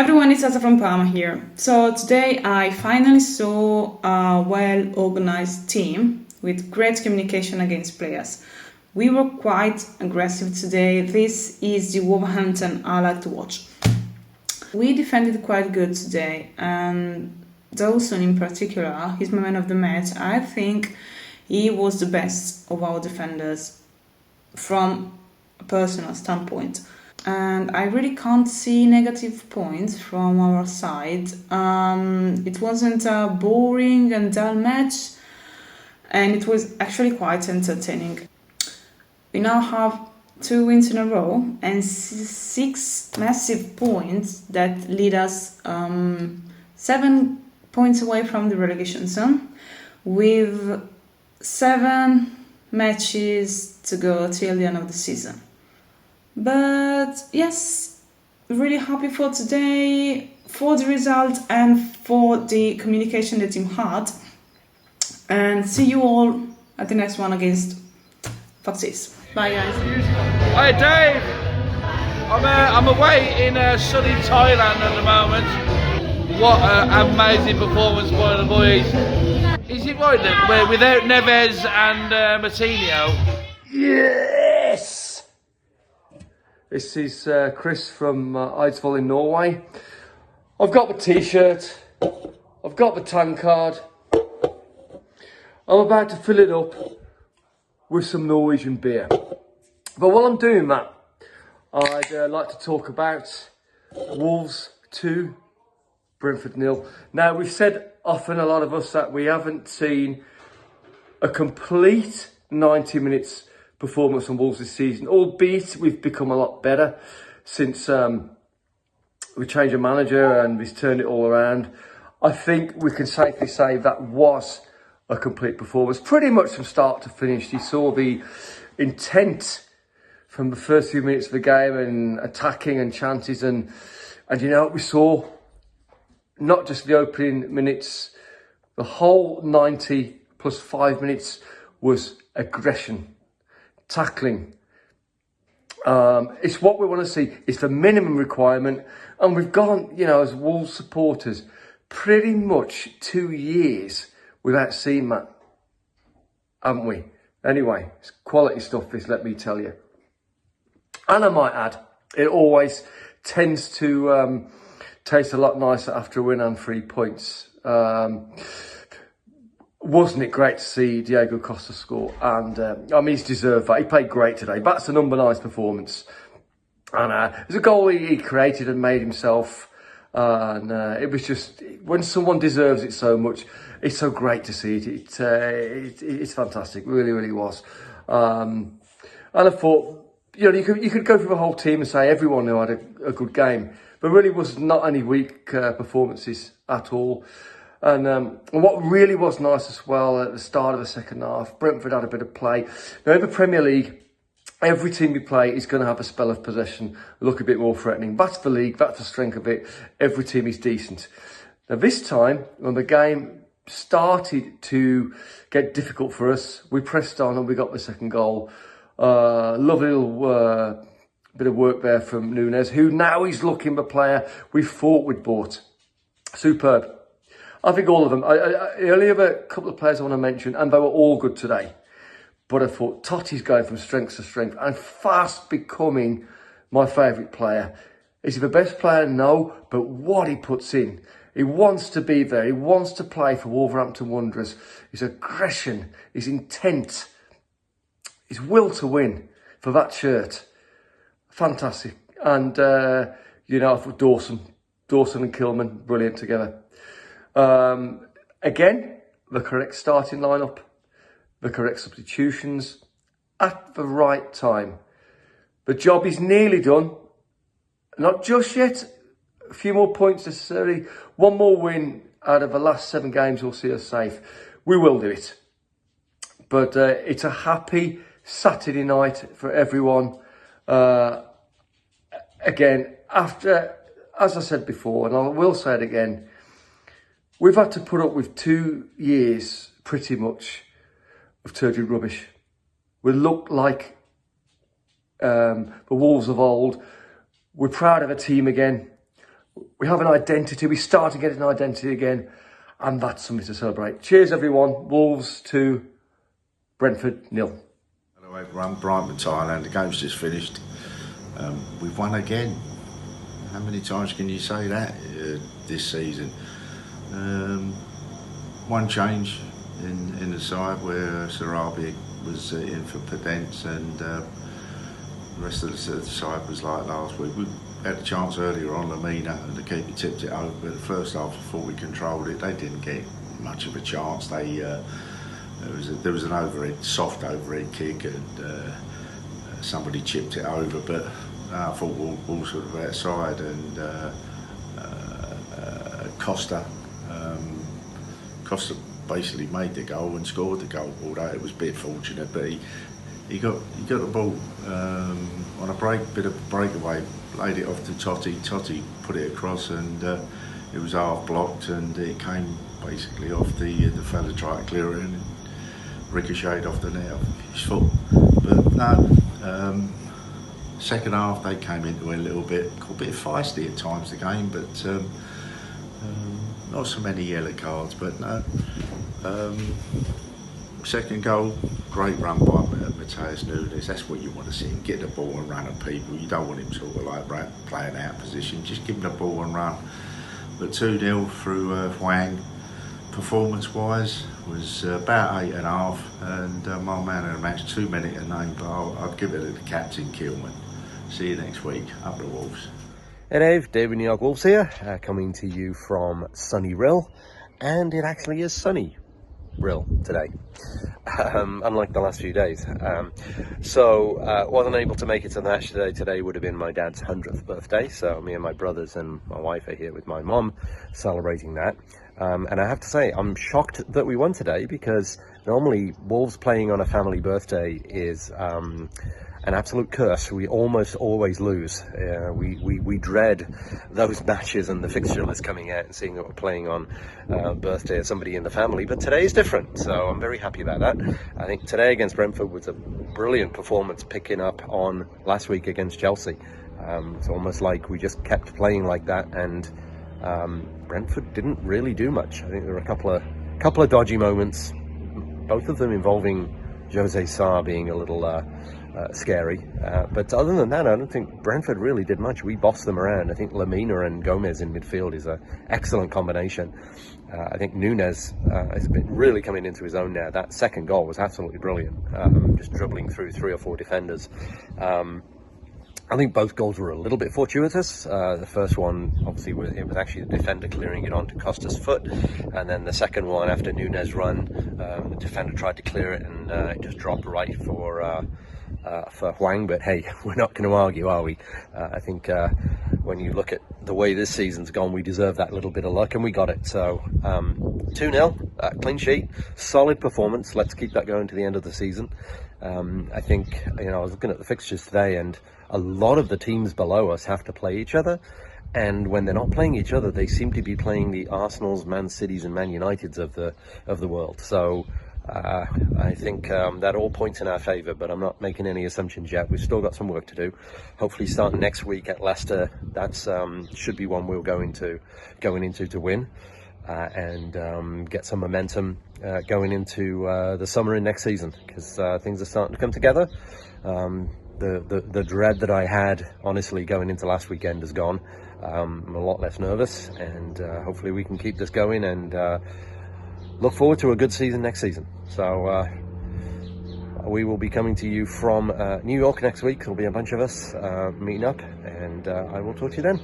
everyone, it's Asa from Parma here. So today I finally saw a well-organized team with great communication against players. We were quite aggressive today. This is the Wolverhampton I like to watch. We defended quite good today, and Dawson in particular, he's my man of the match. I think he was the best of our defenders from a personal standpoint. And I really can't see negative points from our side. It wasn't a boring and dull match, and it was actually quite entertaining. We now have 2 wins in a row and 6 massive points that lead us 7 points away from the relegation zone, with 7 matches to go till the end of the season. But yes, really happy for today, for the result and for the communication the team had. And see you all at the next one against Foxes. Bye guys. Hi Dave, I'm away in sunny Thailand at the moment. What an amazing performance by the boys. Is it right that we're without Neves and Martinho? Yes! This is Chris from Eidsvoll in Norway. I've got the t-shirt, I've got the tank card. I'm about to fill it up with some Norwegian beer. But while I'm doing that, I'd like to talk about Wolves 2, Brentford 0. Now, we've said often, a lot of us, that we haven't seen a complete 90 minutes performance on Wolves this season, albeit we've become a lot better since we changed the manager and we've turned it all around. I think we can safely say that was a complete performance, pretty much from start to finish. You saw the intent from the first few minutes of the game and attacking and chances, and you know what we saw? Not just the opening minutes, the whole 90 plus 5 minutes was aggression, tackling. It's what we want to see. It's the minimum requirement, and we've gone, you know, as Wolves supporters, pretty much 2 years without seeing that, haven't we? Anyway, it's quality stuff, this, let me tell you. And I might add, it always tends to taste a lot nicer after a win and 3 points. Wasn't it great to see Diego Costa score? And I mean, he's deserved that. He played great today. That's a number 9 performance. And it was a goal he created and made himself. And it was just, when someone deserves it so much, it's so great to see it. It's fantastic. It really, really was. And I thought, you know, you could go through the whole team and say everyone who had a good game. But really was not any weak performances at all. And what really was nice as well at the start of the second half, Brentford had a bit of play. Now in the Premier League, every team you play is going to have a spell of possession, look a bit more threatening. That's the league, that's the strength of it. Every team is decent. Now this time, when the game started to get difficult for us, we pressed on and we got the second goal. Lovely little bit of work there from Nunes, who now is looking the player we thought we'd bought. Superb. I think all of them. I only have a couple of players I want to mention, and they were all good today. But I thought Totti's going from strength to strength and fast becoming my favourite player. Is he the best player? No, but what he puts in. He wants to be there. He wants to play for Wolverhampton Wanderers. His aggression, his intent, his will to win for that shirt. Fantastic. And, you know, I thought Dawson and Kilman, brilliant together. Again, the correct starting lineup, the correct substitutions at the right time. The job is nearly done. Not just yet. A few more points necessary. One more win out of the last 7 games will see us safe. We will do it. But it's a happy Saturday night for everyone. Again, after, as I said before, and I will say it again, we've had to put up with 2 years, pretty much, of turgid rubbish. We look like the Wolves of old. We're proud of a team again. We have an identity. We start to get an identity again, and that's something to celebrate. Cheers, everyone. Wolves 2, Brentford 0. Hello, everyone. Brentford, Thailand. The game's just finished. We've won again. How many times can you say that this season? One change in the side where Sarabi was in for Pedence, and the rest of the side was like last week. We had a chance earlier on Lamina, and the keeper tipped it over, but the first half, I thought we controlled it. They didn't get much of a chance. There was an soft overhead kick, and somebody chipped it over, but I thought Wolves sort of outside, and Costa basically made the goal and scored the goal, although it was a bit fortunate, but he got the ball on a bit of breakaway, laid it off to Totti. Totti put it across, and it was half blocked, and it came basically off the fella tried to clear it and ricocheted off the net off his foot. But no, second half they came into it a little bit feisty at times, the game, but not so many yellow cards, but no. Second goal, great run by Matheus Nunes. That's what you want to see him, get the ball and run at people. You don't want him sort of like playing out position, just give him the ball and run. But 2-0 through Hwang. Performance-wise was about 8.5, and my man of the match, 2 minutes a name, but I'd give it to the captain, Kilman. See you next week. Up the Wolves. Hey Dave, David New York Wolves here, coming to you from sunny Rill, and it actually is sunny Rill today, unlike the last few days. Wasn't able to make it to the match today. Today would have been my dad's 100th birthday, so me and my brothers and my wife are here with my mom celebrating that. And I have to say, I'm shocked that we won today, because normally Wolves playing on a family birthday is an absolute curse. We almost always lose. We dread those matches and the fixture list coming out and seeing that we're playing on birthday of somebody in the family. But today is different, so I'm very happy about that. I think today against Brentford was a brilliant performance, picking up on last week against Chelsea. It's almost like we just kept playing like that, and Brentford didn't really do much. I think there were a couple of dodgy moments, both of them involving Jose Sarr being a little scary, but other than that, I don't think Brentford really did much. We bossed them around. I think Lamina and Gomez in midfield is an excellent combination. I think Nunes has been really coming into his own now. That second goal was absolutely brilliant, just dribbling through 3 or 4 defenders. I think both goals were a little bit fortuitous. The first one, obviously, it was actually the defender clearing it onto Costa's foot, and then the second one, after Nunes' run, the defender tried to clear it, and it just dropped right for Hwang. But hey, we're not going to argue, are we? I think when you look at the way this season's gone, we deserve that little bit of luck, and we got it. So 2-0, clean sheet, solid performance. Let's keep that going to the end of the season. I think, I was looking at the fixtures today, and a lot of the teams below us have to play each other, and when they're not playing each other, they seem to be playing the Arsenals, Man Cities and Man Uniteds of the world. So I think that all points in our favour, but I'm not making any assumptions yet. We've still got some work to do. Hopefully starting next week at Leicester, that's should be one we'll going into to win, and get some momentum going into the summer in next season, because things are starting to come together. The dread that I had, honestly, going into last weekend is gone. I'm a lot less nervous, and hopefully we can keep this going, and look forward to a good season next season. So we will be coming to you from New York next week. There'll be a bunch of us meeting up, and I will talk to you then.